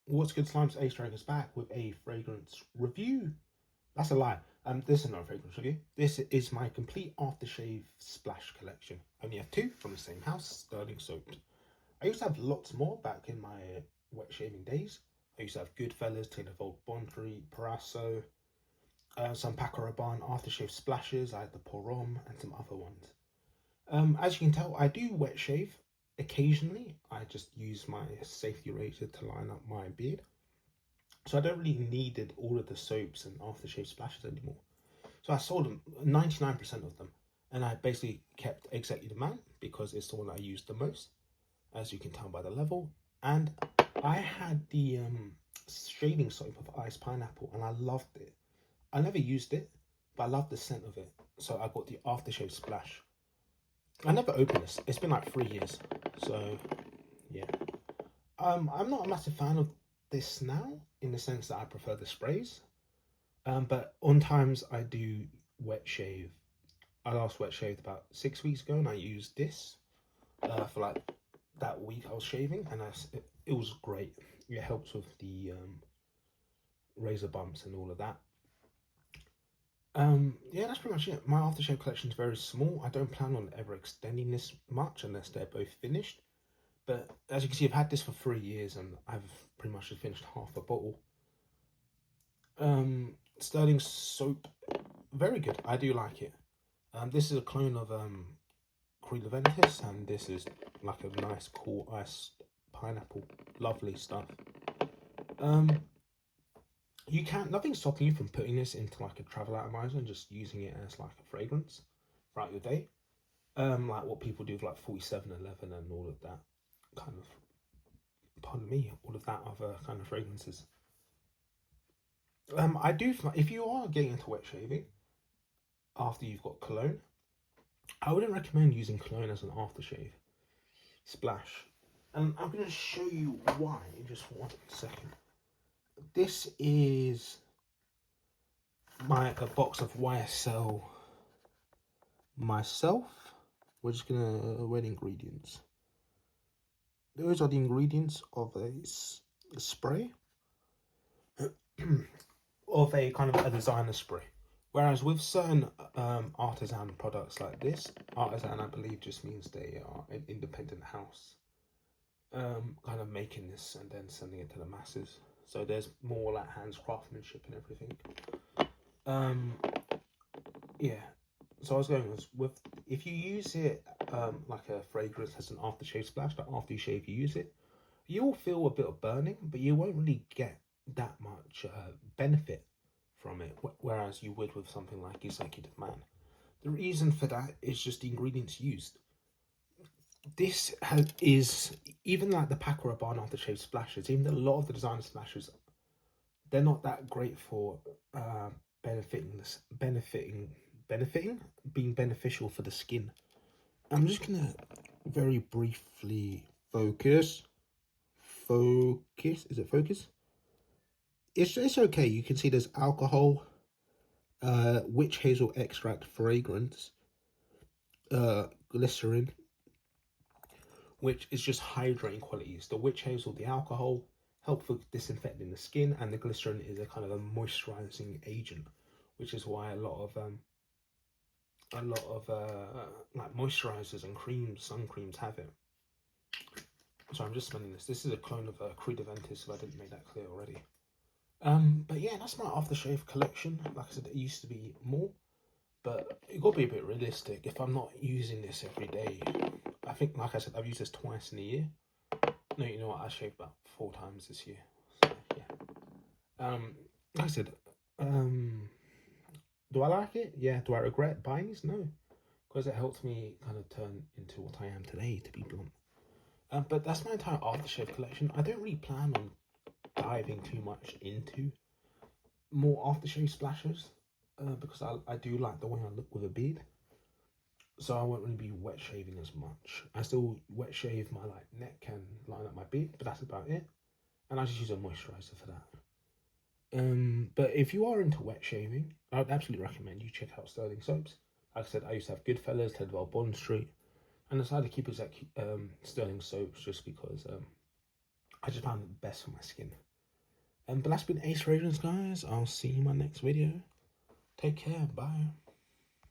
What's good, Slimes? Ace Dragon's back with a fragrance review. That's a lie. This is not a fragrance review. This is my complete aftershave splash collection. I only have two from the same house, Sterling Soaps. I used to have lots more back in my wet shaving days. I used to have Goodfellas, Taylor Volt Bondry, Parasso, some Paco Rabanne aftershave splashes. I had the Porom and some other ones. As you can tell, I do wet shave occasionally. I just use my safety razor to line up my beard. So I don't really needed all of the soaps and aftershave splashes anymore. So I sold them, 99% of them. And I basically kept Executive Man because it's the one I used the most, as you can tell by the level. And I had the shaving soap of Ice Pineapple and I loved it. I never used it, but I loved the scent of it. So I got the aftershave splash. I never opened this. It's been like 3 years. So yeah. I'm not a massive fan of this now, in the sense that I prefer the sprays. But on times I do wet shave. I last wet shaved about 6 weeks ago, and I used this for like that week I was shaving, and it was great. It helps with the razor bumps and all of that. Yeah, that's pretty much it. My aftershave collection is very small. I don't plan on ever extending this much unless they're both finished. But as you can see, I've had this for 3 years and I've pretty much just finished half a bottle. Sterling Soap, very good. I do like it. This is a clone of Creed Leventis, and this is like a nice, cool iced pineapple. Lovely stuff. You can't, nothing's stopping you from putting this into like a travel atomizer and just using it as like a fragrance throughout your day. Like what people do with like 4711 and all of that kind of, pardon me, all of that other kind of fragrances. I do, if you are getting into wet shaving after you've got cologne, I wouldn't recommend using cologne as an aftershave splash. And I'm going to show you why in just 1 second. This is a box of YSL myself. We're just going to read ingredients. Those are the ingredients of a spray, of a kind of a designer spray. Whereas with certain artisan products like this, artisan I believe just means they are an independent house kind of making this and then sending it to the masses. So there's more like hands craftsmanship and everything. Yeah. So I was going with, if you use it like a fragrance as an aftershave splash, like after you shave you use it, you'll feel a bit of burning, but you won't really get that much benefit from it, whereas you would with something like Executive Man. The reason for that is just the ingredients used. This is, even like the Paco Rabanne aftershave splashes, even a lot of the designer splashes, they're not that great for being beneficial for the skin. I'm just gonna very briefly focus. Is it focus? It's okay. You can see there's alcohol, witch hazel extract fragrance, glycerin, which is just hydrating qualities. The witch hazel, the alcohol, help for disinfecting the skin, and the glycerin is a kind of a moisturizing agent, which is why a lot of like moisturizers and creams, sun creams have it. So I'm just smelling this. This is a clone of Creed Leventis, if I didn't make that clear already. But yeah, that's my aftershave collection. Like I said, it used to be more, but it got to be a bit realistic. If I'm not using this every day, I think, like I said, I've used this twice in a year. No, you know what? I shaved about 4 times this year. So yeah. Like I said, do I like it? Yeah. Do I regret buying this? No, because it helped me kind of turn into what I am today, to be blunt. But that's my entire aftershave collection. I don't really plan on diving too much into more aftershave splashes because I do like the way I look with a beard. So I won't really be wet shaving as much. I still wet shave my like neck and line up my beard, but that's about it. And I just use a moisturizer for that. But if you are into wet shaving, I would absolutely recommend you check out Sterling Soaps. Like I said, I used to have Goodfellas, Tedwell Bond Street, and I decided to keep Sterling Soaps just because I just found it best for my skin. But that's been Ace Fragrance, guys. I'll see you in my next video. Take care. Bye.